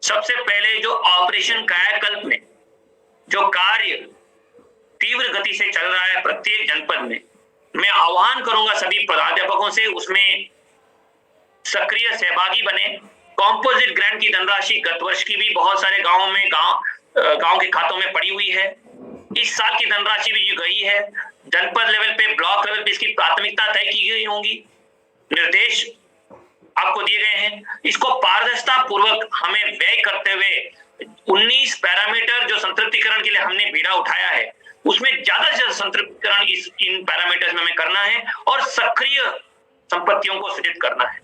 सबसे पहले जो ऑपरेशन कायाकल्प में जो कार्य तीव्र गति से चल रहा है प्रत्येक जनपद में, मैं आह्वान करूंगा सभी प्राध्यापकों से उसमें सक्रिय सहभागी बने। कॉम्पोजिट ग्रांट की धनराशि गत वर्ष की भी बहुत सारे गांवों में गांव के खातों में पड़ी हुई है। इस साल की धनराशि भी गई है। जनपद लेवल पे, ब्लॉक लेवल पे इसकी प्राथमिकता तय की गई होंगी, निर्देश आपको दिए गए हैं। इसको पारदर्शिता पूर्वक हमें व्यय करते हुए 19 पैरामीटर जो संतृप्तिकरण के लिए हमने बीड़ा उठाया है, उसमें ज्यादा से ज्यादा संतृप्तिकरण इन पैरामीटर्स में हमें करना है और सक्रिय संपत्तियों को सृजित करना है।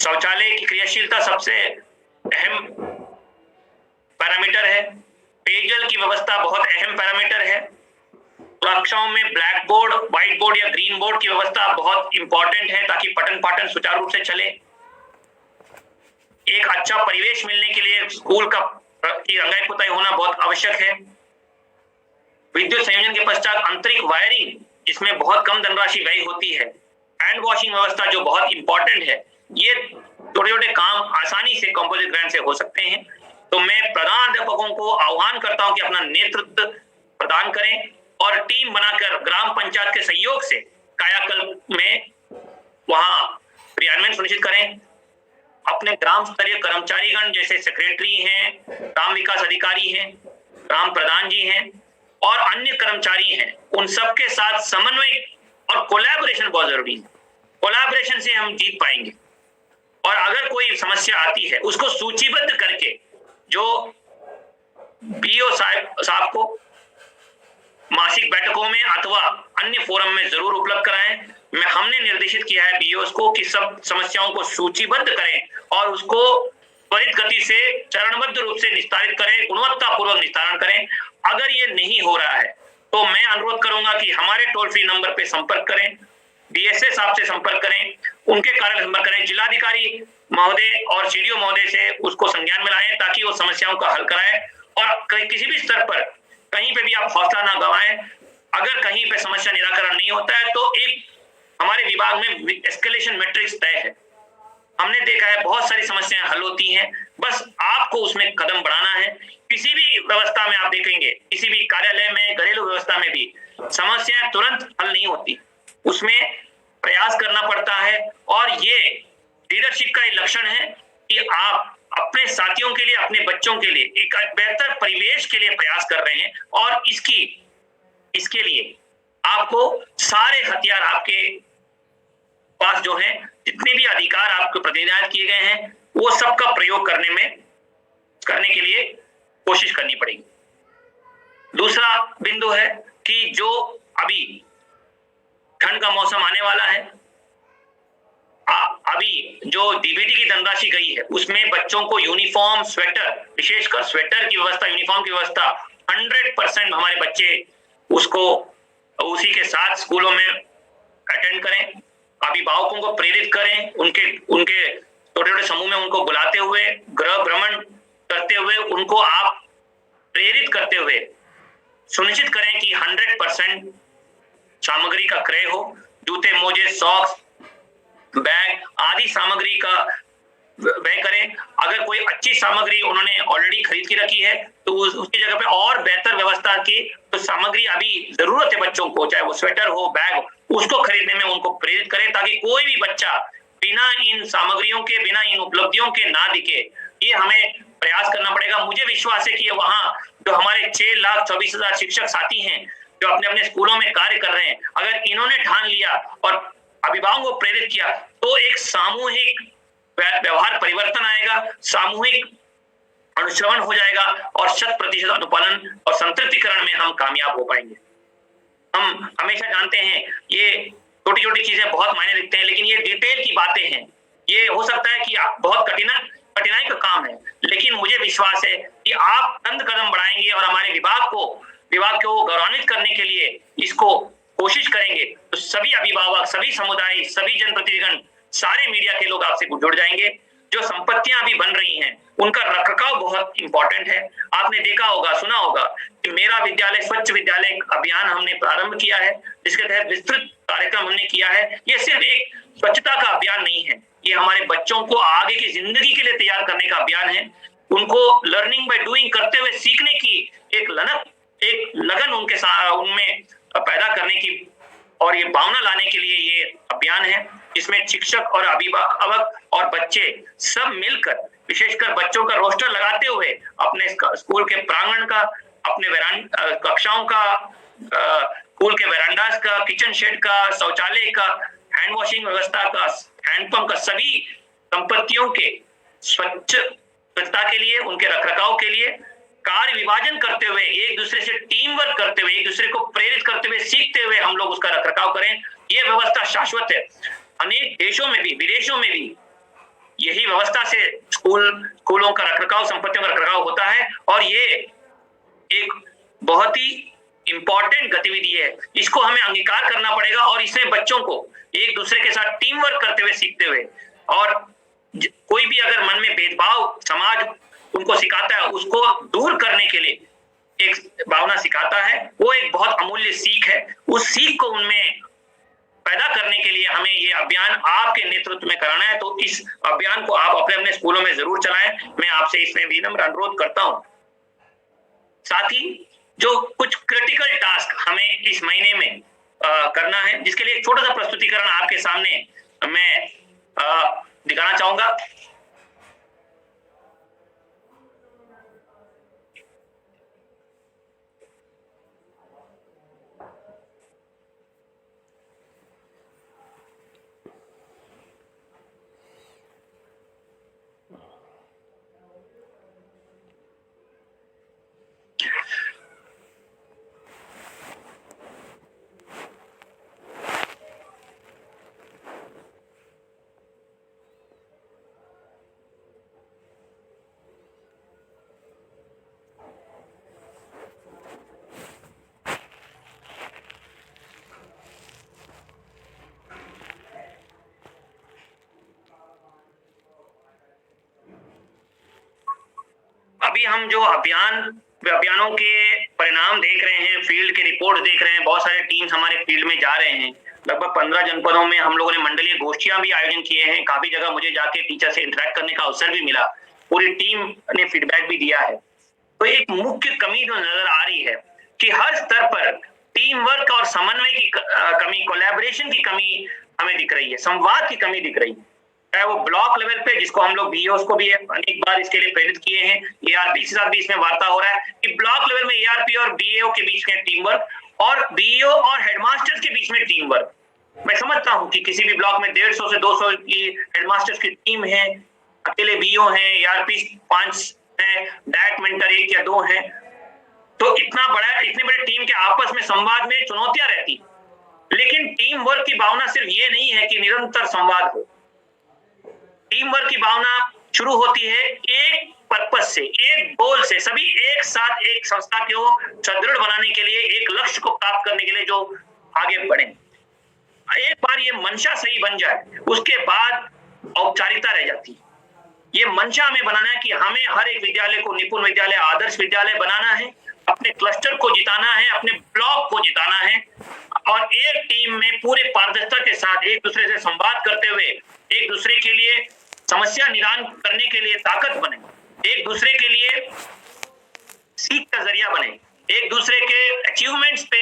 शौचालय की क्रियाशीलता सबसे अहम पैरामीटर है। पेयजल की व्यवस्था बहुत अहम पैरामीटर है। कक्षाओं में ब्लैक बोर्ड, व्हाइट बोर्ड या ग्रीन बोर्ड की व्यवस्था बहुत इंपॉर्टेंट है ताकि पठन पाठन सुचारू रूप से चले। एक अच्छा परिवेश मिलने के लिए स्कूल की रंगाई पुताई होना बहुत आवश्यक है। विद्युत संयोजन के पश्चात आंतरिक वायरिंग, जिसमें बहुत कम धनराशि व्यय होती है। हैंड वॉशिंग व्यवस्था जो बहुत इंपॉर्टेंट है। ये छोटे छोटे काम आसानी से कंपोजिट ग्रांट से हो सकते हैं। तो मैं प्रधानाध्यापकों को आह्वान करता हूं कि अपना नेतृत्व प्रदान करें और टीम बनाकर ग्राम पंचायत के सहयोग से कायाकल्प में वहां क्रियान्वयन सुनिश्चित करें। अपने ग्राम स्तरीय कर्मचारीगण जैसे सेक्रेटरी हैं, ग्राम विकास अधिकारी हैं, ग्राम प्रधान जी हैं और अन्य कर्मचारी हैं, उन सबके साथ समन्वय और कोलैबोरेशन बहुत जरूरी है। कोलैबोरेशन से हम जीत पाएंगे। और अगर कोई समस्या आती है उसको सूचीबद्ध करके जो बीओ साहब को मासिक बैठकों में अथवा अन्य फोरम में जरूर उपलब्ध कराएं। हमने निर्देशित किया है बीओस को कि सब समस्याओं को सूचीबद्ध करें और उसको त्वरित गति से चरणबद्ध रूप से निस्तारित करें, गुणवत्तापूर्वक निस्तारण करें। अगर ये नहीं हो रहा है तो मैं अनुरोध करूंगा कि हमारे टोल फ्री नंबर पे संपर्क करें, डीएसए साहब से संपर्क करें, उनके कार्यालय संपर्क करें, जिलाधिकारी महोदय और सीडीओ महोदय से उसको संज्ञान में लाएं ताकि वो समस्याओं का हल कराएं। और किसी भी स्तर पर कहीं पे भी आप हौसला ना गवाएं। अगर कहीं पे समस्या निराकरण नहीं होता है तो एक हमारे विभाग में एस्केलेशन मैट्रिक्स तय है। हमने देखा है बहुत सारी समस्याएं हल होती हैं, बस आपको उसमें कदम बढ़ाना है। किसी भी व्यवस्था में आप देखेंगे, किसी भी कार्यालय में, घरेलू व्यवस्था में भी समस्याएं तुरंत हल नहीं होती, उसमें प्रयास करना पड़ता है। और ये लीडरशिप का लक्षण है कि आप अपने साथियों के लिए, अपने बच्चों के लिए एक बेहतर परिवेश के लिए प्रयास कर रहे हैं और इसके लिए आपको सारे हथियार आपके पास जो हैं, जितने भी अधिकार आपको प्रतिनिधित्व किए गए हैं, वो सबका प्रयोग करने के लिए कोशिश करनी पड़ेगी। दूसरा बिंदु है कि जो अभी ठंड का मौसम आने वाला है, अभी जो डीबीटी की धनराशि गई है उसमें बच्चों को यूनिफॉर्म, स्वेटर, विशेषकर स्वेटर की व्यवस्था, यूनिफॉर्म की व्यवस्था 100% हमारे बच्चे उसको उसी के साथ स्कूलों में अटेंड करें। अभिभावकों को प्रेरित करें, उनके छोटे छोटे समूह में उनको बुलाते हुए, गृह भ्रमण करते हुए, उनको आप प्रेरित करते हुए सुनिश्चित करें कि 100% सामग्री का क्रय हो। जूते, मोजे, सॉक्स, बैग आदि सामग्री का व्यय करें। अगर कोई अच्छी सामग्री उन्होंने ऑलरेडी खरीद के रखी है तो उसकी जगह पे और बेहतर व्यवस्था की तो सामग्री अभी जरूरत है बच्चों को, चाहे वो स्वेटर हो, बैग हो, उसको खरीदने में उनको प्रेरित करें ताकि कोई भी बच्चा बिना इन सामग्रियों के, बिना इन उपलब्धियों के ना दिखे। ये हमें प्रयास करना पड़ेगा। मुझे विश्वास है कि वहां जो हमारे 6,24,000 शिक्षक साथी हैं जो अपने अपने स्कूलों में कार्य कर रहे हैं, अगर इन्होंने ठान लिया और अभिभावकों को प्रेरित किया तो एक सामूहिक व्यवहार परिवर्तन आएगा, सामूहिक अनुश्रवण हो जाएगा और 100% अनुपालन और संतृप्तिकरण में हम कामयाब हो पाएंगे। हम हमेशा जानते हैं ये छोटी छोटी चीजें बहुत मायने रखते हैं, लेकिन ये डिटेल की बातें हैं। ये हो सकता है कि बहुत कठिनाई का काम है, लेकिन मुझे विश्वास है कि आप चंद कदम बढ़ाएंगे और हमारे विभाग को गौरवान्वित करने के लिए इसको कोशिश करेंगे तो सभी अभिभावक, सभी समुदाय, सभी जनप्रतिनिधिगण, सारे मीडिया के लोग आपसे जुड़ जाएंगे। जो संपत्तियां अभी बन रही हैं उनका रखरखाव बहुत इंपॉर्टेंट है। आपने देखा होगा, सुना होगा कि मेरा विद्यालय स्वच्छ विद्यालय अभियान हमने प्रारंभ किया है, जिसके तहत विस्तृत कार्यक्रम हमने किया है। ये सिर्फ एक स्वच्छता का अभियान नहीं है, ये हमारे बच्चों को आगे की जिंदगी के लिए तैयार करने का अभियान है। उनको लर्निंग बाय डूइंग करते हुए सीखने की एक लगन उनके साथ उनमें पैदा करने की और ये भावना लाने के लिए ये अभियान है, जिसमें शिक्षक और अभिभावक और बच्चे सब मिलकर, विशेषकर बच्चों का रोस्टर लगाते हुए अपने स्कूल के प्रांगण का, अपने कक्षाओं का, स्कूल के वेरांडास का, किचन शेड का, शौचालय का, हैंड वॉशिंग व्यवस्था का, हैंडपंप का, सभी संपत्तियों के स्वच्छता के लिए, उनके रखरखाव के लिए कार्य विभाजन करते हुए, एक दूसरे से टीम वर्क करते हुए, एक दूसरे को प्रेरित करते हुए, सीखते हुए हम लोग उसका रखरखाव करें। ये व्यवस्था शाश्वत है। अनेक देशों में भी, विदेशों में भी यही व्यवस्था से स्कूलों का रखरखाव, संपत्तियों का रखरखाव होता है और ये एक बहुत ही इंपॉर्टेंट गतिविधि है। इसको हमें अंगीकार करना पड़ेगा और इसमें बच्चों को एक दूसरे के साथ टीम वर्क करते हुए, सीखते हुए, और कोई भी अगर मन में भेदभाव समाज उनको सिखाता है, उसको दूर करने के लिए एक भावना सिखाता है, वो एक बहुत अमूल्य सीख है। उस सीख को उनमें पैदा करने के लिए हमें ये अभियान आपके नेतृत्व में कराना है। तो इस अभियान को आप अपने अपने स्कूलों में जरूर चलाएं। मैं आपसे इसमें विनम्र अनुरोध करता हूं। साथ ही जो कुछ क्रिटिकल टास्क हमें इस महीने में करना है, जिसके लिए एक छोटा सा प्रस्तुतिकरण आपके सामने मैं दिखाना चाहूंगा। अभी हम जो अभियानों के परिणाम देख रहे हैं, फील्ड के रिपोर्ट देख रहे हैं, बहुत सारे टीम्स हमारे फील्ड में जा रहे हैं। लगभग 15 जनपदों में हम लोगों ने मंडलीय गोष्ठियां भी आयोजन किए हैं। काफी जगह मुझे जाके टीचर से इंटरेक्ट करने का अवसर भी मिला। पूरी टीम ने फीडबैक भी दिया है। तो एक मुख्य कमी जो नजर आ रही है कि हर स्तर पर टीम वर्क और समन्वय की कमी, कोलैबोरेशन की कमी हमें दिख रही है, संवाद की कमी दिख रही है। चाहे वो ब्लॉक लेवल पे, जिसको हम लोग बीईओ को भी अनेक बार इसके लिए प्रेरित किए हैं, एआरपी के साथ भी इसमें वार्ता हो रहा है कि ब्लॉक लेवल में एआरपी और बीईओ के बीच में टीम वर्क और बीईओ और हेडमास्टर्स के बीच में टीम वर्क। मैं समझता हूं कि किसी भी ब्लॉक में 150 से 200 की हेडमास्टर्स की टीम है, अकेले बीईओ हैं, एआरपी 5 है, डायरेक्ट मेंटर 1 या 2 है, तो इतने बड़े टीम के आपस में संवाद में चुनौतियां रहती। लेकिन टीम वर्क की भावना सिर्फ ये नहीं है कि निरंतर संवाद हो। टीम वर्क की भावना शुरू होती है एक पर्पस से, एक गोल से, सभी एक साथ एक संस्था को सुदृढ़ बनाने के लिए, एक लक्ष्य को प्राप्त करने के लिए जो आगे बढ़े। एक बार ये मंशा सही बन जाए, उसके बाद औपचारिकता रह जाती है। ये मंशा हमें बनाना है कि हमें हर एक विद्यालय को निपुण विद्यालय, आदर्श विद्यालय बनाना है, अपने क्लस्टर को जिताना है, अपने ब्लॉक को जिताना है और एक टीम में पूरे पारदर्शिता के साथ एक दूसरे से संवाद करते हुए एक दूसरे के लिए समस्या निदान करने के लिए ताकत बने, एक दूसरे के लिए सीख का जरिया बने, एक दूसरे के अचीवमेंट्स पे,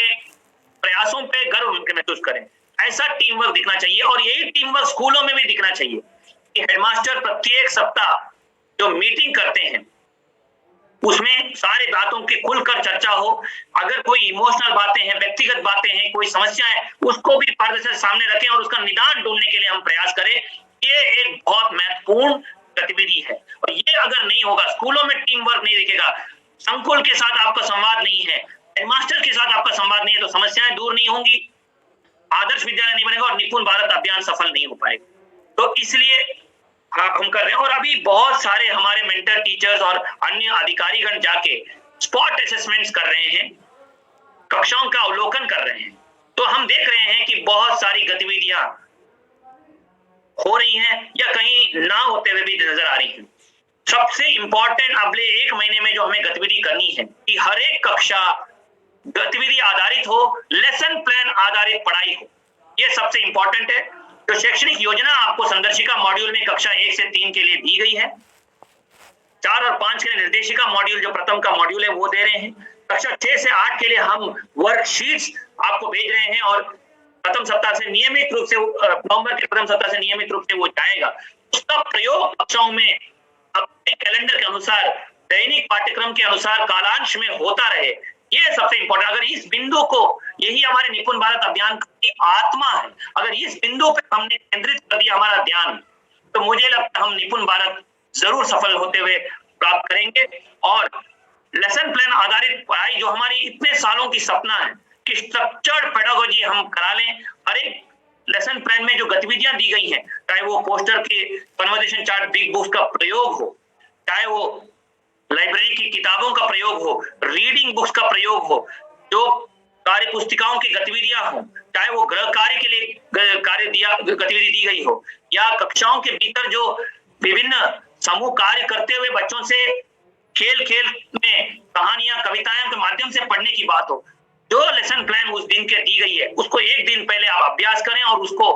प्रयासों पे गर्व महसूस करें। ऐसा टीम वर्क दिखना चाहिए और यही टीम वर्क स्कूलों में भी दिखना चाहिए कि हेडमास्टर प्रत्येक सप्ताह जो मीटिंग करते हैं उसमें सारे बातों की खुलकर चर्चा हो। अगर कोई इमोशनल बातें हैं, व्यक्तिगत बातें हैं, कोई समस्या है, उसको भी पारदर्शिता सामने रखें और उसका निदान ढूंढने के लिए हम प्रयास करें। ये एक बहुत महत्वपूर्ण गतिविधि है और ये अगर नहीं होगा, स्कूलों में टीम वर्क नहीं दिखेगा, संकुल के साथ आपका संवाद नहीं है, हेडमास्टर के साथ आपका संवाद नहीं है, तो समस्याएं दूर नहीं होंगी, आदर्श विद्यालय नहीं बनेगा और निपुण भारत अभियान सफल नहीं हो पाएगा। तो इसलिए हम कर रहे हैं और अभी बहुत सारे हमारे मेंटर टीचर्स और अन्य अधिकारीगण जाके स्पॉट असेसमेंट्स कर रहे हैं, कक्षाओं का अवलोकन कर रहे हैं। तो हम देख रहे हैं कि बहुत सारी गतिविधियां हो रही हैं या कहीं ना होते हुए भी नजर आ रही हैं। सबसे इंपॉर्टेंट अगले 1 महीने में जो हमें गतिविधि करनी है कि हर एक कक्षा गतिविधि आधारित हो, लेसन प्लान आधारित पढ़ाई हो, ये सबसे इंपॉर्टेंट है। तो शैक्षणिक योजना आपको संदर्शिका मॉड्यूल में कक्षा 1 से 3 के लिए दी गई है। 4 और 5 के लिए निर्देशिका मॉड्यूल जो प्रथम का मॉड्यूल है वो दे रहे हैं। कक्षा 6 से 8 के लिए हम वर्कशीट्स आपको भेज रहे हैं और प्रथम सप्ताह से नियमित रूप से नवंबर के प्रथम सप्ताह से नियमित रूप से वो जाएगा। उसका प्रयोग कक्षाओं में अपने कैलेंडर के अनुसार दैनिक पाठ्यक्रम के अनुसार कालांश में होता रहे। ये सबसे इंपॉर्टेंट। अगर इस बिंदु को, यही हमारे निपुण भारत अभियान की आत्मा है, अगर इस बिंदु पे हमने केंद्रित कर दिया हमारा ध्यान, तो मुझे लगता है हम निपुण भारत जरूर सफल होते हुए प्राप्त करेंगे। और लेसन प्लान आधारित पढ़ाई जो हमारी इतने सालों की सपना है कि स्ट्रक्चर्ड पेडागोजी हम करा लें। हर एक लेसन प्लान में जो गतिविधियां दी गई हैं, चाहे वो पोस्टर के कन्वर्सेशन चार्ट, बिग बुक्स का प्रयोग हो, चाहे वो लाइब्रेरी की किताबों का प्रयोग हो, रीडिंग बुक्स का प्रयोग हो, जो कार्य पुस्तिकाओं की गतिविधियां हो, चाहे वो गृह कार्य के लिए गतिविधि दी गई हो, या कक्षाओं के भीतर जो विभिन्न समूह कार्य करते हुए बच्चों से खेल खेल में कहानियां, कविताएं के माध्यम से पढ़ने की बात हो। जो लेसन प्लान उस दिन के दी गई है उसको एक दिन पहले आप अभ्यास करें और उसको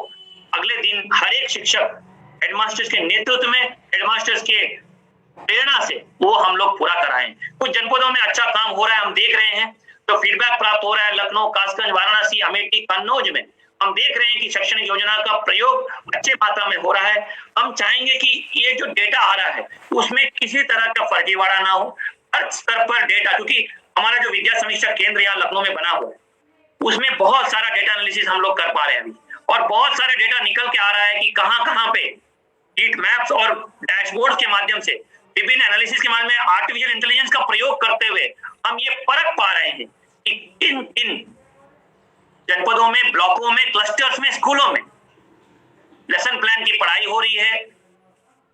अगले दिन हर एक शिक्षक हेडमास्टर्स के नेतृत्व में, हेडमास्टर्स के प्रेरणा से वो हम लोग पूरा कराएं। कुछ जनपदों में अच्छा काम हो रहा है, हम देख रहे हैं, तो फीडबैक प्राप्त हो रहा है। लखनऊ, कासगंज, वाराणसी, अमेठी, कन्नौज में हम देख रहे हैं कि शैक्षणिक योजना का प्रयोग अच्छे मात्रा में हो रहा है। हम चाहेंगे कि ये जो डेटा आ रहा है उसमें किसी तरह का फर्जीवाड़ा ना हो। हर स्तर पर डेटा, क्योंकि हमारा जो विद्या समीक्षा केंद्र यहाँ लखनऊ में बना हुआ है उसमें बहुत सारा डेटा एनालिसिस हम लोग कर पा रहे हैं अभी, और बहुत सारा डेटा निकल के आ रहा है कि कहाँ कहाँ पे हीट मैप्स और डैशबोर्ड के माध्यम से, विभिन्न एनालिसिस के माध्यम में आर्टिफिशियल इंटेलिजेंस का प्रयोग करते हुए हम ये परख पा रहे हैं कि किन किन जनपदों में, ब्लॉकों में, क्लस्टर्स में, स्कूलों में लेसन प्लान की पढ़ाई हो रही है,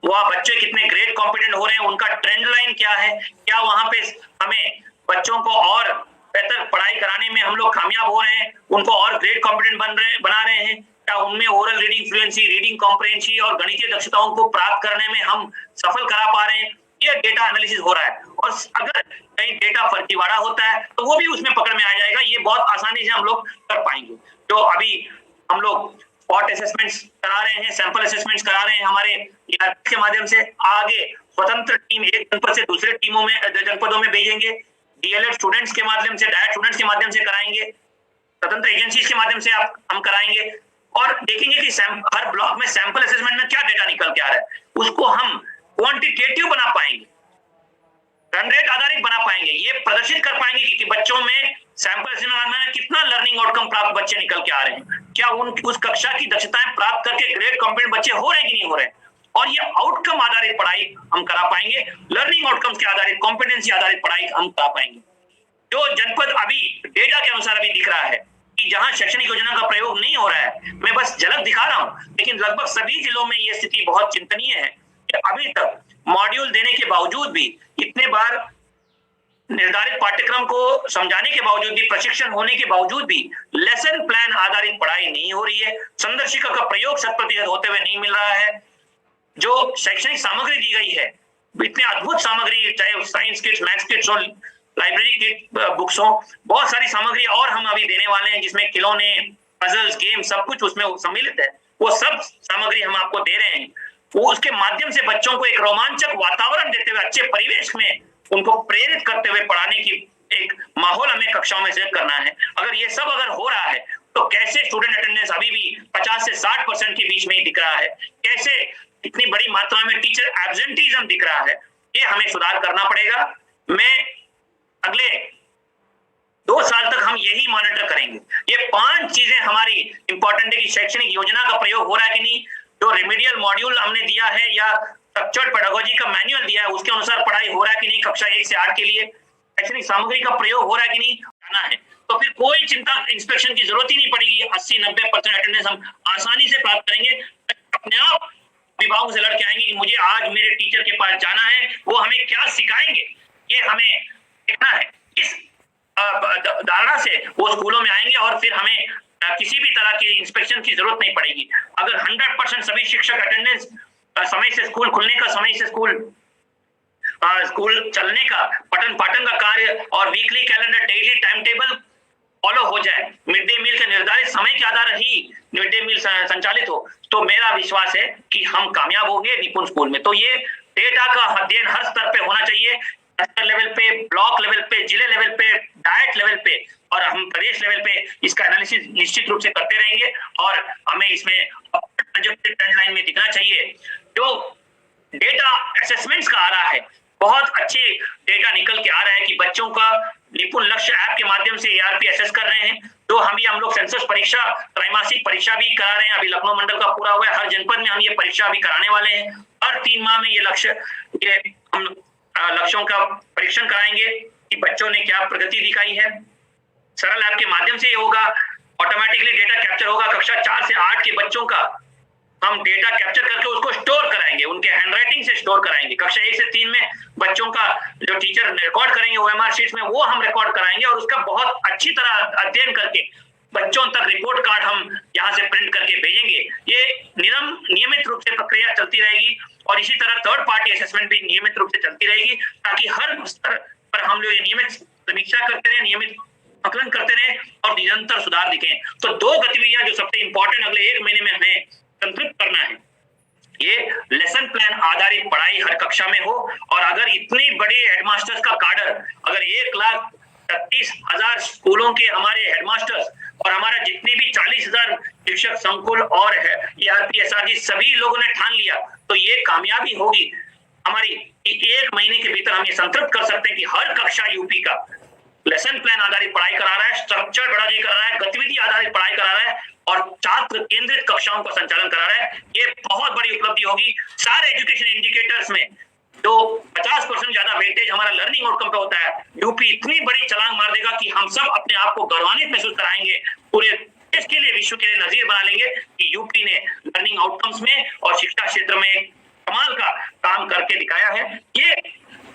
वह बच्चे कितने ग्रेड कॉम्पिटेंट हो रहे हैं, उनका ट्रेंड लाइन क्या है, क्या वहां पे हमें बच्चों को और बेहतर पढ़ाई कराने में हम लोग कामयाब हो रहे हैं, उनको और ग्रेड कॉम्पिटेंट बना रहे हैं, क्या उनमें oral reading fluency, reading comprehension और गणितीय दक्षताओं को प्राप्त करने में हम सफल करा पा रहे हैं। ये डेटा एनालिसिस हो रहा है, और अगर कहीं डेटा फर्जीवाड़ा होता है तो वो भी उसमें पकड़ में आ जाएगा। ये बहुत आसानी से हम लोग कर पाएंगे। तो अभी हम लोग स्पॉट असेसमेंट्स करा रहे हैं, सैंपल असेसमेंट्स करा रहे हैं हमारे के माध्यम से। आगे स्वतंत्र टीम एक जनपद से दूसरे टीमों में, जनपदों में भेजेंगे, डीएलएड स्टूडेंट्स के माध्यम से, डायट स्टूडेंट्स के माध्यम से कराएंगे, स्वतंत्र एजेंसीज के माध्यम से हम कराएंगे, और देखेंगे कि हर ब्लॉक में सैंपल असेसमेंट में क्या डेटा निकल के आ रहा है, उसको हम क्वांटिटेटिव बना पाएंगे, रन रेट आधारित बना पाएंगे, ये प्रदर्शित कर पाएंगे कि बच्चों में सैंपल असेसमेंट में कितना लर्निंग आउटकम प्राप्त बच्चे निकल के आ रहे हैं, क्या उस कक्षा की दक्षताएं प्राप्त करके ग्रेड कॉम्पिटेंट बच्चे हो रहे हैं कि नहीं हो रहे हैं। और ये आउटकम आधारित पढ़ाई हम करा पाएंगे, लर्निंग आउटकम्स के आधारित, कॉम्पिटेंसी आधारित पढ़ाई हम करा पाएंगे। जो जनपद अभी डेटा के अनुसार अभी दिख रहा है कि जहां शैक्षणिक योजना का प्रयोग नहीं हो रहा है, मैं बस झलक दिखा रहा हूं, लेकिन लगभग सभी जिलों में यह स्थिति बहुत चिंतनीय है कि अभी तक मॉड्यूल देने के बावजूद भी, इतने बार निर्धारित पाठ्यक्रम को समझाने के बावजूद भी, प्रशिक्षण होने के बावजूद भी लेसन प्लान आधारित पढ़ाई नहीं हो रही है। संदर्शिका का प्रयोग 100% होते हुए नहीं मिल रहा है। जो शैक्षणिक सामग्री दी गई है, इतने अद्भुत सामग्री, चाहे साइंस किट्स, मैथ्स किट्स और लाइब्रेरी किट बुक्स हो, बहुत सारी सामग्री और हम अभी देने वाले हैं, जिसमें खिलौने, पजल्स, गेम सब कुछ उसमें सम्मिलित है। वो सब सामग्री हम आपको दे रहे हैं। वो उसके माध्यम से बच्चों को एक रोमांचक वातावरण देते हुए, अच्छे परिवेश में उनको प्रेरित करते हुए पढ़ाने की एक माहौल हमें कक्षाओं में सेट करना है। अगर ये सब अगर हो रहा है तो कैसे स्टूडेंट अटेंडेंस अभी भी 50 से 60% के बीच में ही दिख रहा है, कैसे इतनी बड़ी मात्रा में टीचर एब्सेंटीज्म दिख रहा है, ये हमें सुधार करना पड़ेगा। मैं अगले 2 साल तक हम यही मॉनिटर करेंगे। ये 5 चीजें हमारी इंपॉर्टेंट है कि शैक्षणिक योजना का प्रयोग हो रहा है कि नहीं, जो रेमेडियल मॉड्यूल हमने दिया है या स्ट्रक्चर्ड पेडागोजी का मैनुअल दिया है उसके अनुसार पढ़ाई हो रहा है कि नहीं, कक्षा 1 से 8 के लिए शैक्षणिक सामग्री का प्रयोग हो रहा है कि नहीं, जाना है तो फिर कोई चिंता, इंस्पेक्शन की जरूरत ही नहीं पड़ेगी। 80-90% अटेंडेंस हम आसानी से प्राप्त करेंगे। अपने आप अभिभावकों से लड़के आएंगे कि मुझे आज मेरे टीचर के पास जाना है, वो हमें क्या सिखाएंगे ये हमें देखना है। इस धारणा से वो स्कूलों में आएंगे और फिर हमें किसी भी तरह की इंस्पेक्शन की जरूरत नहीं पड़ेगी। अगर 100% सभी शिक्षक अटेंडेंस, समय से स्कूल खुलने का, समय से स्कूल चलने का, पठन पाठन का कार्य और weekly calendar, daily time table follow हो जाए, मिड डे मील के निर्धारित समय के आधार ही मिड डे मील संचालित हो, तो मेरा विश्वास है कि हम कामयाब होंगे निपुण स्कूल में। तो ये डेटा का अध्ययन हर स्तर पे होना चाहिए, स्तर लेवल पे, ब्लॉक लेवल पे, जिले लेवल पे, डायट लेवल पे, और हम प्रदेश लेवल पे इसका एनालिसिस निश्चित रूप से करते रहेंगे और हमें इसमें ट्रेंड लाइन में दिखना चाहिए। जो डेटा असेसमेंट्स का आ रहा है, बहुत अच्छे डेटा निकल के आ रहा है कि बच्चों का निपुण लक्ष्य ऐप के माध्यम से एआरपी असेस कर रहे हैं। तो हम लोग सेंसस परीक्षा, त्रैमासिक परीक्षा भी करा रहे हैं। अभी लखनऊ मंडल का पूरा हुआ है, हर जनपद में हम ये परीक्षा भी कराने वाले हैं। हर 3 माह में ये हम लक्ष्यों का परीक्षण कराएंगे कि बच्चों ने क्या प्रगति दिखाई है। सरल ऐप के माध्यम से ये होगा, ऑटोमेटिकली डेटा कैप्चर होगा। कक्षा 4 से 8 के बच्चों का हम डेटा कैप्चर करके उसको स्टोर कराएंगे, उनके हैंडराइटिंग से स्टोर कराएंगे। कक्षा 1 से 3 में बच्चों का जो टीचर रिकॉर्ड करेंगे ओएमआर शीट्स में, वो हम रिकॉर्ड कराएंगे और उसका बहुत अच्छी तरह अध्ययन करके बच्चों तक रिपोर्ट कार्ड हम यहाँ से प्रिंट करके भेजेंगे। ये नियमित रूप से प्रक्रिया चलती रहेगी और इसी तरह थर्ड पार्टी असेसमेंट भी नियमित रूप से चलती रहेगी, ताकि हर स्तर पर हम लोग नियमित समीक्षा करते रहे, नियमित आकलन करते रहे और निरंतर सुधार दिखे। तो 2 गतिविधियां जो सबसे इंपॉर्टेंट अगले 1 महीने में हमें संतृप्त करना है, ये लेसन प्लान आधारित पढ़ाई हर कक्षा में हो। और अगर इतनी बड़ी हेडमास्टर्स का काडर, अगर 1,36,000 स्कूलों के हमारे हेडमास्टर्स और हमारा जितनी भी 40,000 शिक्षक संकुल और ईआरपी एसआरजी सभी लोगों ने ठान लिया, तो ये कामयाबी होगी हमारी कि 1 महीने के भीतर हम ये संतृप्त कर सकते हैं कि हर कक्षा यूपी का लेसन प्लान आधारित पढ़ाई करा रहा है, स्ट्रक्चर पढ़ाई करा रहा है, गतिविधि आधारित पढ़ाई करा रहा है और छात्र केंद्रित कक्षाओं का संचालन करा रहा है। ये बहुत बड़ी उपलब्धि होगी। सारे एजुकेशन इंडिकेटर्स में जो 50% ज्यादा वेटेज हमारा लर्निंग आउटकम पे होता है, यूपी इतनी बड़ी छलांग मार देगा कि हम सब अपने आप को गौरवान्वित महसूस कराएंगे, पूरे देश के लिए, विश्व के लिए नजीर बना लेंगे कि यूपी ने लर्निंग आउटकम्स में और शिक्षा क्षेत्र में कमाल का काम करके दिखाया है। ये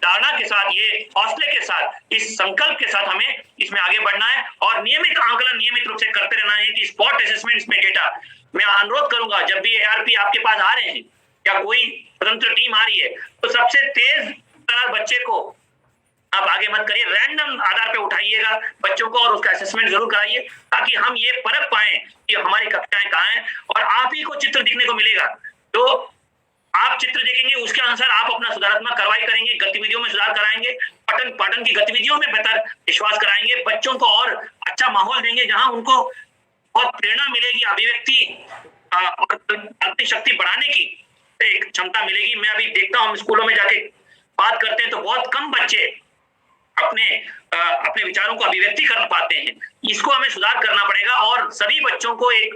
धारणा के साथ, ये हौसले के साथ, इस संकल्प के साथ हमें इसमें आगे बढ़ना है और नियमित आंकलन नियमित रूप से करते रहना है कि स्पॉट असेसमेंट्स में डेटा, मैं अनुरोध करूंगा जब भी एआरपी आपके पास आ रहे हैं या कोई स्वतंत्र टीम आ रही है, तो सबसे तेज बच्चे को आप आगे मत करिए, रैंडम आधार पे उठाइएगा बच्चों को और उसका असेसमेंट जरूर कराइए, ताकि हम ये परख पाए कि हमारी कक्षाएं कहाँ हैं और आप ही को चित्र दिखने को मिलेगा। तो आप चित्र देखेंगे, उसके अनुसार आप अपना सुधारात्मक कार्रवाई करेंगे, गतिविधियों में सुधार कराएंगे, पठन की गतिविधियों में बेहतर विश्वास कराएंगे, बच्चों को और अच्छा माहौल देंगे जहां उनको बहुत प्रेरणा मिलेगी, अभिव्यक्ति और कल्पना शक्ति बढ़ाने की एक क्षमता मिलेगी। मैं अभी देखता हूँ स्कूलों में जाके बात करते हैं तो बहुत कम बच्चे अपने विचारों को अभिव्यक्ति कर पाते हैं। इसको हमें सुधार करना पड़ेगा और सभी बच्चों को एक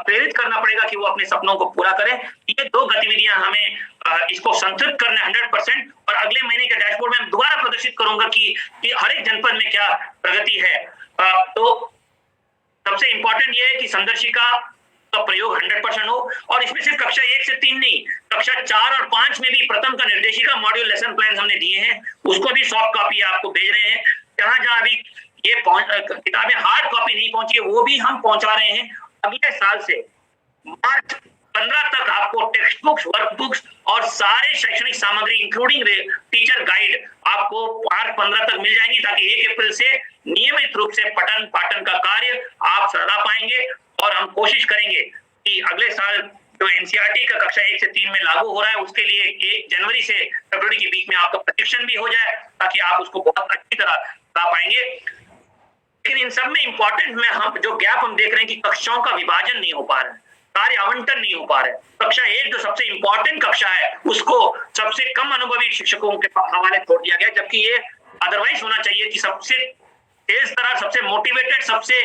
प्रेरित करना पड़ेगा कि वो अपने सपनों को पूरा करें। ये 2 गतिविधियां हमें इसको संतृप्त करना 100% और अगले महीने के डैशबोर्ड में दोबारा प्रदर्शित करूंगा कि हर एक जनपद में क्या प्रगति है। तो सबसे इंपॉर्टेंट ये है कि संदर्शिका का प्रयोग 100% हो और इसमें सिर्फ कक्षा 1 से 3 नहीं, कक्षा 4 और 5 में भी प्रथम का निर्देशिका मॉड्यूल लेसन प्लान हमने दिए हैं, उसको भी सॉफ्ट कॉपी आपको भेज रहे हैं। जहां अभी ये किताबें हार्ड कॉपी नहीं पहुंची है वो भी हम पहुंचा रहे हैं। अगले साल से मार्च 15 तक आपको टेक्स्ट बुक्स, वर्कबुक्स और सारे शैक्षणिक सामग्री इंक्लूडिंग टीचर गाइड आपको मार्च 15 तक मिल जाएंगी, ताकि 1 अप्रैल से नियमित रूप से पठन पाठन का कार्य आप सराह पाएंगे। और हम कोशिश करेंगे कि अगले साल जो एनसीईआरटी का कक्षा 1 से 3 में लागू हो रहा है उसके लिए 1 जनवरी से फरवरी के बीच में आपका प्रशिक्षण भी हो जाए, ताकि आप उसको बहुत अच्छी तरह ला पाएंगे। लेकिन इन सब में इंपॉर्टेंट में हम जो गैप हम देख रहे हैं कि कक्षाओं का विभाजन नहीं हो पा रहा है, कार्य आवंटन नहीं हो पा रहा है। कक्षा 1 जो सबसे इंपॉर्टेंट कक्षा है उसको सबसे कम अनुभवी शिक्षकों के हवाले छोड़ दिया गया, जबकि ये अदरवाइज होना चाहिए कि सबसे तेज तरह, सबसे मोटिवेटेड, सबसे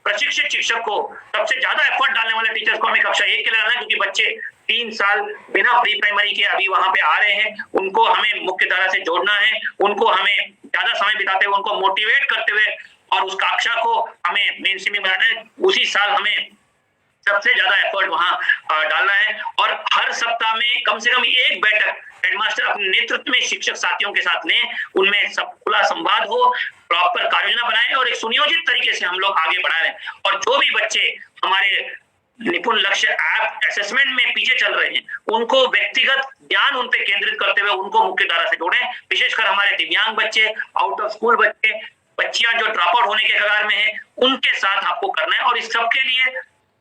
प्रशिक्षित शिक्षक को, सबसे ज्यादा एफर्ट डालने वाले टीचर्स को हमें कक्षा 1 के लिए लाना है, क्योंकि बच्चे 3 साल बिना प्री प्राइमरी के अभी वहां पे आ रहे हैं, उनको हमें मुख्य धारा से जोड़ना है, उनको हमें ज्यादा समय बिताते हुए उनको मोटिवेट करते हुए और उस कक्षा को हमें मेन स्ट्रीम में बनाना है। उसी साल हमें सबसे ज्यादा एफर्ट वहां डालना है और हर सप्ताह में कम से कम 1 बैठक हेडमास्टर अपने नेतृत्व में शिक्षक साथियों के साथ लें, उनमें सब खुला संवाद हो, प्रॉपर कार्य योजना बनाए और एक सुनियोजित तरीके से हम लोग आगे बढ़ा रहे हैं। और जो भी बच्चे हमारे निपुण लक्ष्य ऐप असेसमेंट में पीछे चल रहे हैं, उनको व्यक्तिगत ध्यान उन पे केंद्रित करते हुए उनको मुख्य धारा से जोड़ें। विशेषकर हमारे दिव्यांग बच्चे, आउट ऑफ स्कूल बच्चे, बच्चियां जो ड्रॉप आउट होने के कगार में है, उनके साथ आपको करना है। और इस सबके लिए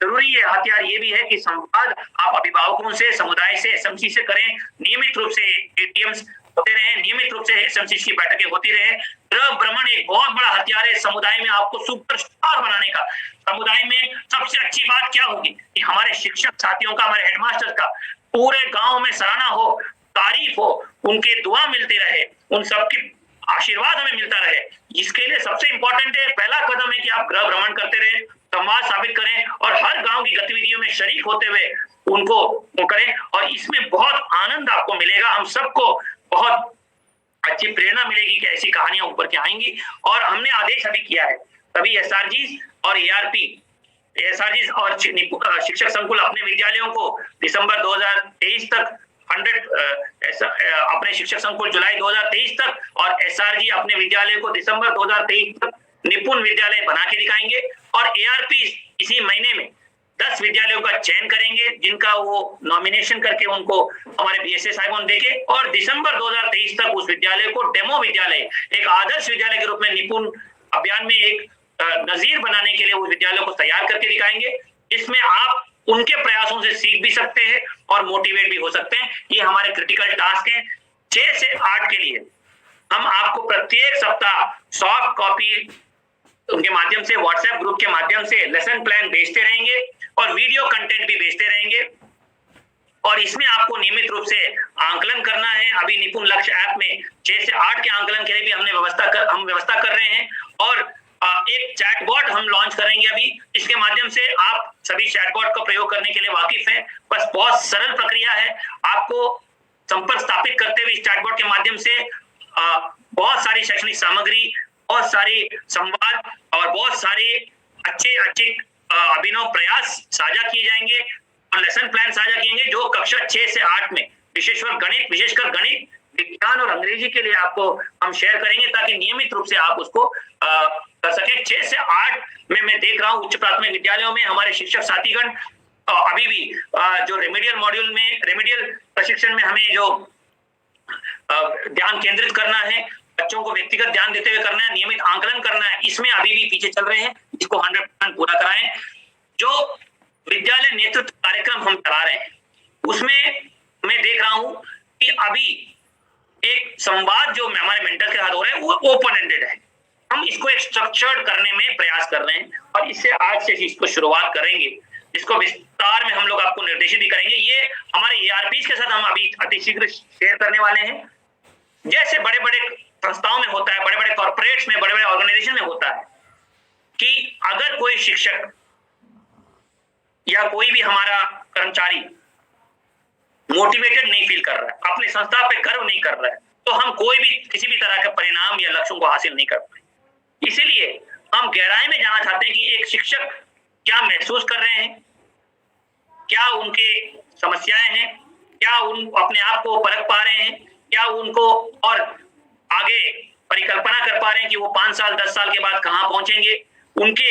जरूरी है हथियार ये भी है कि संवाद आप अभिभावकों से, समुदाय से, एसएमसी से करें, नियमित रूप से एटीएम्स होते रहे, नियमित रूप से एसएमसी की बैठकें होती रहे। गृह भ्रमण एक बहुत बड़ा हथियार है समुदाय में आपको सुपरस्टार बनाने का। समुदाय में सबसे अच्छी बात क्या होगी कि हमारे शिक्षक साथियों का, हमारे हेडमास्टर का पूरे गांव में सराहना हो, तारीफ हो, उनके दुआ मिलती रहे, उन सबकी आशीर्वाद हमें मिलता रहे। इसके लिए सबसे इंपॉर्टेंट है, पहला कदम है कि आप गृह भ्रमण करते रहे, संवाद स्थापित करें और हर गांव की गतिविधियों में शरीक होते हुए उनको करें, और इसमें बहुत आनंद आपको मिलेगा। हम सबको बहुत अच्छी प्रेरणा मिलेगी कि ऐसी कहानियां ऊपर के आएंगी। और हमने आदेश अभी किया है, तभी एसआरजी और एसआरजी और शिक्षक संकुल अपने विद्यालयों को दिसंबर 2023 तक 100 अपने शिक्षक संकुल जुलाई 2023 तक और एसआरजी अपने विद्यालय को दिसंबर 2023 तक निपुण विद्यालय बना के दिखाएंगे। और एआरपी इसी महीने में 10 विद्यालयों का चयन करेंगे जिनका वो नॉमिनेशन करके उनको हमारे बीएसए साहिबान देंगे, और दिसंबर 2023 तक उस विद्यालय को डेमो विद्यालय, एक आदर्श विद्यालय के रूप में निपुण अभियान में एक नजीर बनाने के लिए उस विद्यालय को तैयार करके दिखाएंगे, जिसमें आप उनके प्रयासों से सीख भी सकते हैं और मोटिवेट भी हो सकते हैं। ये हमारे क्रिटिकल टास्क हैं। 6 से 8 के लिए हम आपको प्रत्येक सप्ताह सॉफ्ट कॉपी उनके माध्यम से, व्हाट्सएप ग्रुप के माध्यम से लेसन प्लान भेजते रहेंगे और वीडियो कंटेंट भी भेजते रहेंगे। और इसमें आपको नियमित रूप से आंकलन करना है। अभी निपुण लक्ष्य ऐप में 6 से 8 के आंकलन के लिए भी हम व्यवस्था कर रहे हैं। और एक चैटबॉट हम लॉन्च करेंगे अभी, इसके माध्यम से आप सभी चैटबॉट का प्रयोग करने के लिए वाकिफ हैं। बस बहुत सरल प्रक्रिया है, आपको संपर्क स्थापित करते हुए इस चैटबॉट के माध्यम से बहुत सारी शैक्षणिक सामग्री, बहुत सारी संवाद और बहुत सारे अच्छे अभिनव प्रयास साझा किए जाएंगे और लेसन प्लान साझा किएंगे जो कक्षा 6 से 8 में विशेषकर गणित, विज्ञान और अंग्रेजी के लिए आपको हम शेयर करेंगे, ताकि नियमित रूप से आप उसको कर सके। 6 से 8 में मैं देख रहा हूं उच्च प्राथमिक विद्यालयों में हमारे शिक्षक साथीगण अभी भी जो रेमेडियल प्रशिक्षण में हमें जो ध्यान केंद्रित करना है, बच्चों को व्यक्तिगत ध्यान देते हुए करना है, नियमित आंकलन करना है, इसमें अभी भी पीछे चल रहे हैं। इसको 100% पूरा कराएं। जो विद्यालय नेतृत्व कार्यक्रम हम चला रहे हैं उसमें मैं देख रहा हूं कि अभी एक संवाद जो हमारे मेंटर के साथ हो रहा है वो ओपन एंडेड है। हम इसको एक स्ट्रक्चर्ड करने में प्रयास कर रहे हैं और इससे आज से इसको शुरुआत करेंगे। इसको विस्तार में हम लोग आपको निर्देशित भी करेंगे। ये हमारे एआरपीज के साथ हम अभी अतिशीघ्र शेयर करने वाले हैं। जैसे बड़े बड़े संस्थाओं में होता है, बड़े बड़े कॉर्पोरेट्स में, बड़े बड़े ऑर्गेनाइजेशन में होता है कि अगर कोई शिक्षक या कोई भी हमारा कर्मचारी मोटिवेटेड नहीं फील कर रहा है, अपने संस्था पे गर्व नहीं कर रहा है, तो हम कोई भी किसी भी तरह के परिणाम या लक्ष्यों को हासिल नहीं कर पाए। इसीलिए हम गहराई में जानना चाहते हैं कि एक शिक्षक क्या महसूस कर रहे हैं, क्या उनके समस्याएं हैं, क्या उन अपने आप को परख पा रहे हैं, क्या उनको और आगे परिकल्पना कर पा रहे हैं कि वो 5 साल 10 साल के बाद कहां पहुंचेंगे, उनके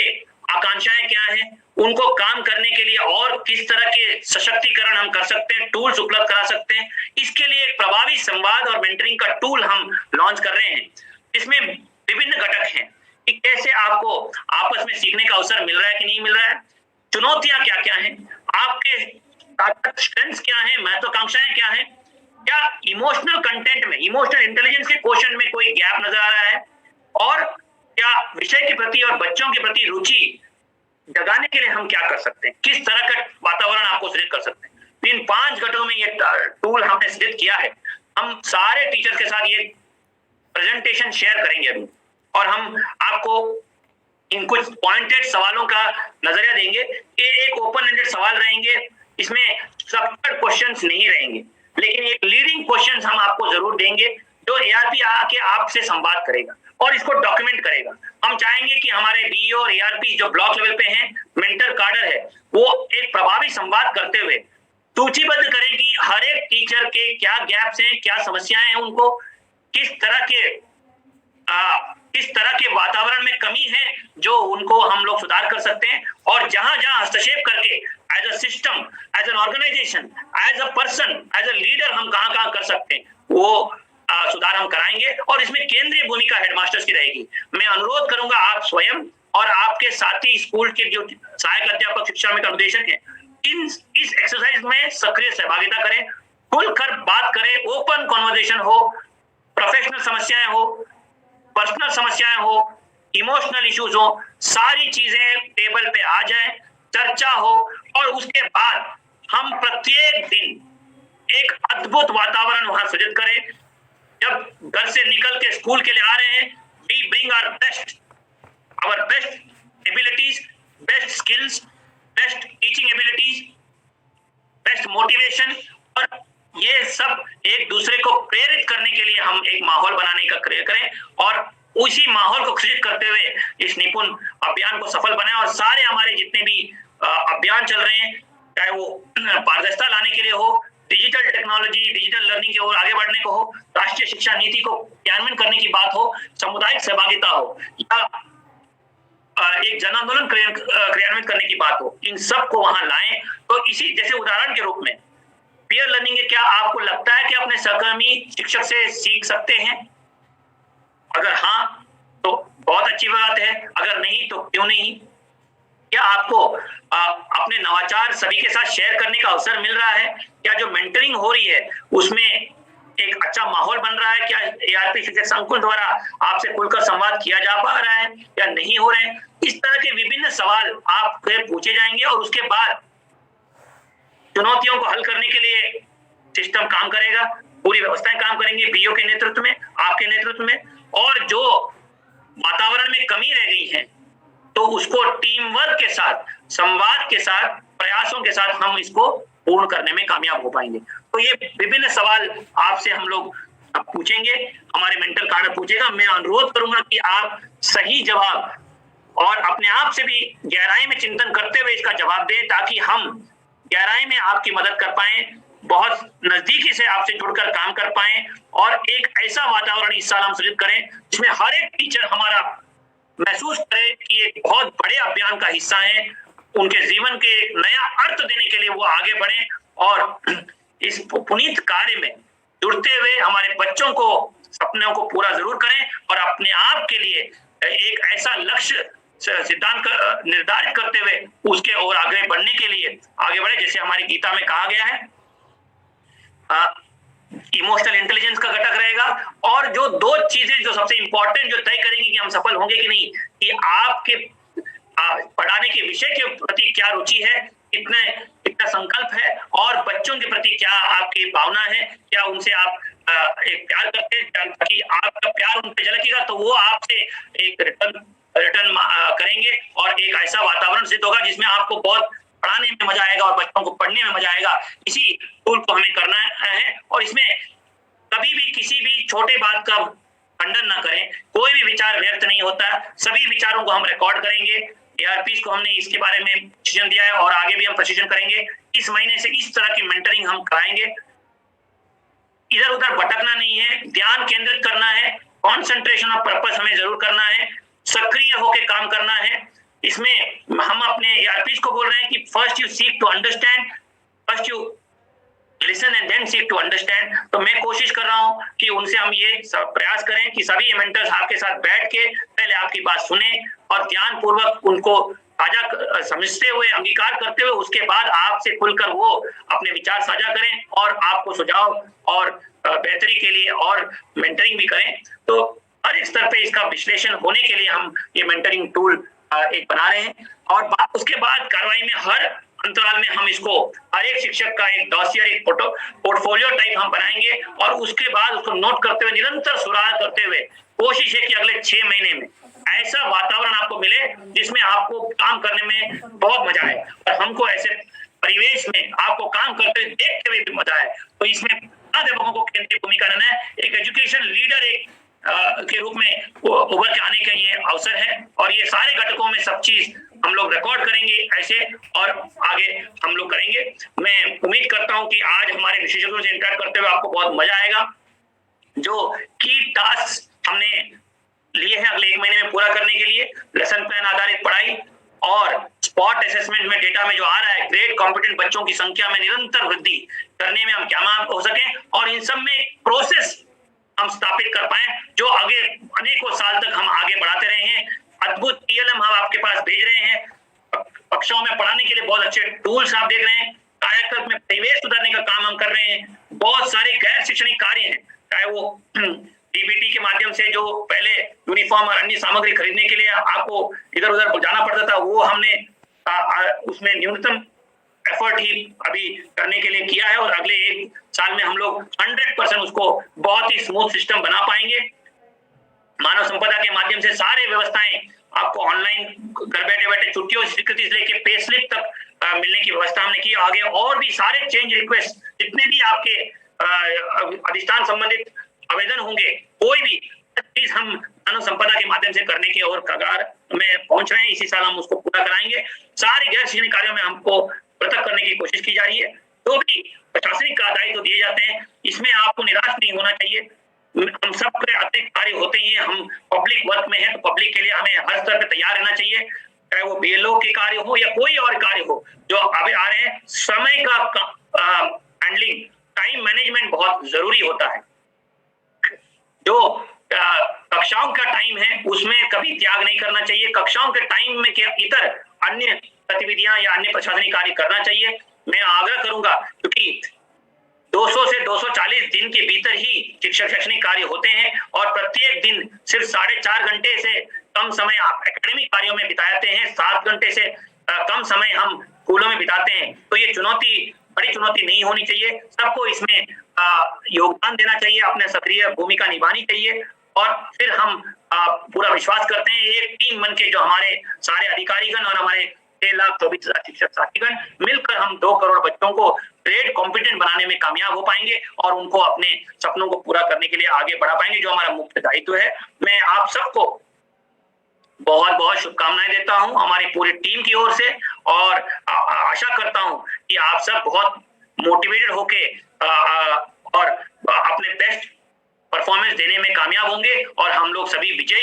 आकांक्षाएं क्या हैं, उनको काम करने के लिए और किस तरह के सशक्तिकरण हम कर सकते हैं, टूल्स उपलब्ध करा सकते हैं। इसके लिए एक प्रभावी संवाद और मेंटरिंग का टूल हम लॉन्च कर रहे हैं। इसमें विभिन्न घटक हैं कि कैसे आपको आपस में सीखने का अवसर मिल रहा है कि नहीं मिल रहा है, चुनौतियां क्या क्या हैं, आपके स्ट्रेंथ्स क्या हैं, महत्वाकांक्षाएं क्या हैं, क्या इमोशनल कंटेंट में, इमोशनल इंटेलिजेंस के क्वेश्चन में कोई गैप नजर आ रहा है, और क्या विषय के प्रति और बच्चों के प्रति रुचि जगाने के लिए हम क्या कर सकते हैं, किस तरह का वातावरण आपको सृजित कर सकते हैं। इन 5 घटकों में ये टूल हमने सृजित किया है। हम सारे टीचर्स के साथ ये प्रेजेंटेशन शेयर करेंगे अभी, और हम आपको इन कुछ पॉइंटेड सवालों का नजरिया देंगे कि एक ओपन एंडेड सवाल रहेंगे, इसमें स्ट्रक्चर्ड क्वेश्चंस नहीं रहेंगे, लेकिन एक लीडिंग क्वेश्चंस हम आपको जरूर देंगे जो एआरपी आके आपसे संवाद करेगा और इसको डॉक्यूमेंट करेगा। हम चाहेंगे कि हमारे बीईओ और एआरपी जो ब्लॉक लेवल पे हैं, मेंटर काडर है, वो एक प्रभावी संवाद करते हुए सूचीबद्ध करें कि हर एक टीचर के क्या गैप्स हैं, क्या समस्याएं हैं, उनको किस तरह के वातावरण में कमी है जो उनको हम लोग सुधार कर सकते हैं, और जहां जहां हस्तक्षेप करके as a system, as an organisation, as a person, as a leader हम कहां कर सकते हैं वो सुधार हम कराएंगे। और इसमें केंद्रीय भूमिका हेडमास्टर्स की रहेगी। मैं अनुरोध करूंगा आप स्वयं और आपके साथी स्कूल के जो सहायक अध्यापक, शिक्षा में अनुदेशक हैं, इस एक्सरसाइज में सक्रिय सहभागिता करें, खुलकर बात करें, ओपन कॉन्वर्सेशन हो, प्रोफेशनल समस्याएं हो, पर्सनल समस्याएं हो, इमोशनल इश्यूज हो, सारी चीजें टेबल पे आ जाए, चर्चा हो, और उसके बाद हम प्रत्येक दिन एक अद्भुत वातावरण वहां सृजित करें। जब घर से निकल के स्कूल के लिए आ रहे हैं, we bring our best abilities, best skills, best teaching abilities, best motivation, और ये सब एक दूसरे को प्रेरित करने के लिए हम एक माहौल बनाने का प्रयास करें और उसी माहौल को सृजित करते हुए इस निपुण अभियान को सफल बनाएं। और सारे हमारे जितने भी अभियान चल रहे हैं, चाहे वो पारदर्शिता लाने के लिए हो, डिजिटल टेक्नोलॉजी, डिजिटल लर्निंग की ओर आगे बढ़ने को हो, राष्ट्रीय शिक्षा नीति को क्रियान्वयन करने की बात हो, सामुदायिक सहभागिता हो, या एक जन आंदोलन क्रियान्वित करने की बात हो, इन सब को वहां लाएं। तो इसी जैसे उदाहरण के रूप में पीयर लर्निंग है, क्या आपको लगता है कि अपने सहकर्मी शिक्षक से सीख सकते हैं? अगर हाँ तो बहुत अच्छी बात है, अगर नहीं तो क्यों नहीं? क्या आपको अपने नवाचार सभी के साथ शेयर करने का अवसर मिल रहा है? क्या जो मेंटरिंग हो रही है उसमें एक अच्छा माहौल बन रहा है? क्या एआरपी शिक्षक संकुल द्वारा आपसे खुलकर संवाद किया जा पा रहा है या नहीं हो रहे हैं? इस तरह के विभिन्न सवाल आपसे पूछे जाएंगे और उसके बाद चुनौतियों को हल करने के लिए सिस्टम काम करेगा, पूरी व्यवस्थाएं काम करेंगी, बीओ के नेतृत्व में, आपके नेतृत्व में, और जो वातावरण में कमी रह गई है तो उसको टीम वर्क के साथ, संवाद के साथ, प्रयासों के साथ हम इसको पूर्ण करने में कामयाब हो पाएंगे। तो ये विभिन्न सवाल आपसे हम लोग पूछेंगे, हमारे मेंटर कार्ड पूछेगा। मैं अनुरोध करूंगा कि आप सही जवाब और अपने आप से भी गहराई में चिंतन करते हुए इसका जवाब दें, ताकि हम गहराई में आपकी मदद कर पाए, बहुत नजदीकी से आपसे जुड़कर काम कर पाए और एक ऐसा वातावरण इस साल हम सृजित करें जिसमें हर एक टीचर हमारा महसूस करे कि एक बहुत बड़े अभियान का हिस्सा है, उनके जीवन के नया अर्थ देने के लिए वो आगे बढ़े और इस पुनीत कार्य में जुड़ते हुए हमारे बच्चों को सपनों को पूरा जरूर करें और अपने आप के लिए एक ऐसा लक्ष्य सिद्धांत निर्धारित करते हुए उसके ओर आगे बढ़ने के लिए आगे बढ़े, जैसे हमारी गीता में कहा गया है। इमोशनल इंटेलिजेंस का घटक रहेगा और जो दो चीजें जो सबसे इंपॉर्टेंट जो तय करेंगी कि हम सफल होंगे कि नहीं, कि आपके पढ़ाने के विषय के प्रति क्या रुचि है, कितना संकल्प है, और बच्चों के प्रति क्या आपकी भावना है, क्या उनसे आप एक प्यार करते हैं, ताकि आपका प्यार उन पे झलकेगा तो वो आपसे एक रिटर्न करेंगे और एक ऐसा वातावरण सिद्ध होगा जिसमें आपको बहुत पढ़ाने में मजा आएगा और बच्चों को पढ़ने में मजा आएगा। इसी टूल को हमें करना है और इसमें कभी भी किसी भी छोटे बात का खंडन ना करें, कोई भी विचार व्यर्थ नहीं होता, सभी विचारों को हम रिकॉर्ड करेंगे। एआरपी को हमने इसके बारे में प्रशिक्षण दिया है और आगे भी हम प्रशिक्षण करेंगे। इस महीने से इस तरह की मेंटरिंग हम कराएंगे। इधर उधर भटकना नहीं है, ध्यान केंद्रित करना है, कॉन्सेंट्रेशन ऑफ पर्पस हमें जरूर करना है, सक्रिय होकर काम करना है। इसमें हम अपने एआरपी को बोल रहे हैं कि first you seek to understand, first you listen and then seek to understand. तो मैं कोशिश कर रहा हूं कि उनसे हम ये प्रयास करें कि सभी मेंटर्स आपके साथ बैठ के पहले आपकी बात सुने और ध्यान पूर्वक उनको साझा समझते हुए, अंगीकार करते हुए, उसके बाद आपसे खुलकर वो अपने विचार साझा करें और आपको सुझाव और बेहतरी के लिए और मेंटरिंग भी करें। तो हर एक स्तर पे इसका विश्लेषण होने के लिए हम ये मेंटरिंग टूल एक बना रहे हैं और उसके बाद कार्रवाई में हर अंतराल में हम इसको हर एक शिक्षक का एक डॉसियर, एक पोर्टफोलियो टाइप हम बनाएंगे और उसके बाद उसको नोट करते हुए, निरंतर सुधार करते हुए कोशिश है कि अगले 6 महीने में ऐसा वातावरण आपको मिले जिसमें आपको काम करने में बहुत मजा आए और हमको ऐसे परिवेश में आपको काम करते हुए देखते हुए भी मजा आए। तो इसमें अध्यापकों को केंद्रीय भूमिका रहना है, एक एजुकेशन लीडर एक के रूप में उभर के आने का ये अवसर है और ये सारे घटकों में सब चीज हम लोग रिकॉर्ड करेंगे ऐसे और आगे हम लोग करेंगे। मैं उम्मीद करता हूं कि आज हमारे विशेषज्ञों से इंटरेक्ट करते हुए आपको बहुत मजा आएगा। जो की टास्क हमने लिए हैं अगले 1 महीने में पूरा करने के लिए, लेसन प्लान आधारित पढ़ाई और स्पॉट असेसमेंट में डेटा में जो आ रहा है, ग्रेड कॉम्पिटेंट बच्चों की संख्या में निरंतर वृद्धि करने में हम क्या हो सके और इन सब में प्रोसेस हम स्थापित कर पाए जो आगे अनेकों साल तक हम आगे बढ़ाते रहे हैं। अद्भुत PLM हम आपके पास भेज रहे हैं, कक्षाओं में पढ़ाने के लिए बहुत अच्छे टूल्स आप देख रहे हैं, कायाकल्प में परिवेश सुधारने का काम हम कर रहे हैं, बहुत सारे गैर शैक्षणिक कार्य हैं, चाहे वो डीबीटी के माध्यम से जो पहले यूनिफॉर्म और अन्य सामग्री खरीदने के लिए आपको इधर उधर जाना पड़ता था, वो हमने उसमें न्यूनतम एफर्ट ही अभी करने के लिए किया है और अगले 1 साल में हम लोग 100% उसको बहुत ही स्मूथ सिस्टम बना पाएंगे। मानव संपदा के माध्यम से सारे व्यवस्थाएं आपको ऑनलाइन घर बैठे बैठे छुट्टियों स्वीकृति से लेके पे स्लिप तक मिलने की व्यवस्था हमने की। आगे और भी सारे चेंज रिक्वेस्ट जितने भी आपके अधिष्ठान संबंधित आवेदन होंगे, कोई भी चीज हम मानव संपदा के माध्यम से करने के और कगार में पहुंच रहे हैं। इसी साल हम उसको पूरा कराएंगे। सारे गैर शैक्षणिक कार्यों में हमको पृथक करने की कोशिश की जा रही है। जो भी प्रशासनिक दायित्व दिए जाते हैं, इसमें आपको निराश नहीं होना चाहिए। हम सबके अतिरिक्त कार्य होते ही हैं, हम पब्लिक वर्क में हैं, तो पब्लिक के लिए हमें हर स्तर पर तैयार रहना चाहिए, चाहे वो BLO के कार्य हो या कोई और कार्य हो जो अभी आ रहे हैं। समय का हैंडलिंग, टाइम मैनेजमेंट बहुत जरूरी होता है। जो कक्षाओं का टाइम है उसमें कभी त्याग नहीं करना चाहिए। कक्षाओं के टाइम में क्या इतर अन्य गतिविधियां या अन्य प्रशासनिक कार्य करना चाहिए। मैं आग्रह करूंगा, क्योंकि 200 से 240 दिन के भीतर ही शिक्षक शैक्षणिक कार्य होते हैं और प्रत्येक दिन सिर्फ 4.5 घंटे से कम समय आप एकेडमिक कार्यों में बिताते हैं, 7 घंटे से कम समय हम स्कूलों में बिताते हैं। तो ये चुनौती बड़ी चुनौती नहीं होनी चाहिए। सबको इसमें योगदान देना चाहिए, अपने सक्रिय भूमिका निभानी चाहिए और फिर हम पूरा विश्वास करते हैं एक टीम बन के जो हमारे सारे अधिकारीगण और हमारे 6,24,000 शिक्षक साथीगण मिलकर हम 2 करोड़ बच्चों को ट्रेड कॉम्पिटेंट बनाने में कामयाब हो पाएंगे और उनको अपने सपनों को पूरा करने के लिए आगे बढ़ा पाएंगे, जो हमारा मुख्य दायित्व है। मैं आप सबको बहुत बहुत शुभकामनाएं देता हूं हमारी पूरी टीम की ओर से और आशा करता हूं कि आप सब बहुत मोटिवेटेड होके और अपने बेस्ट परफॉर्मेंस देने में कामयाब होंगे और हम लोग सभी विजयी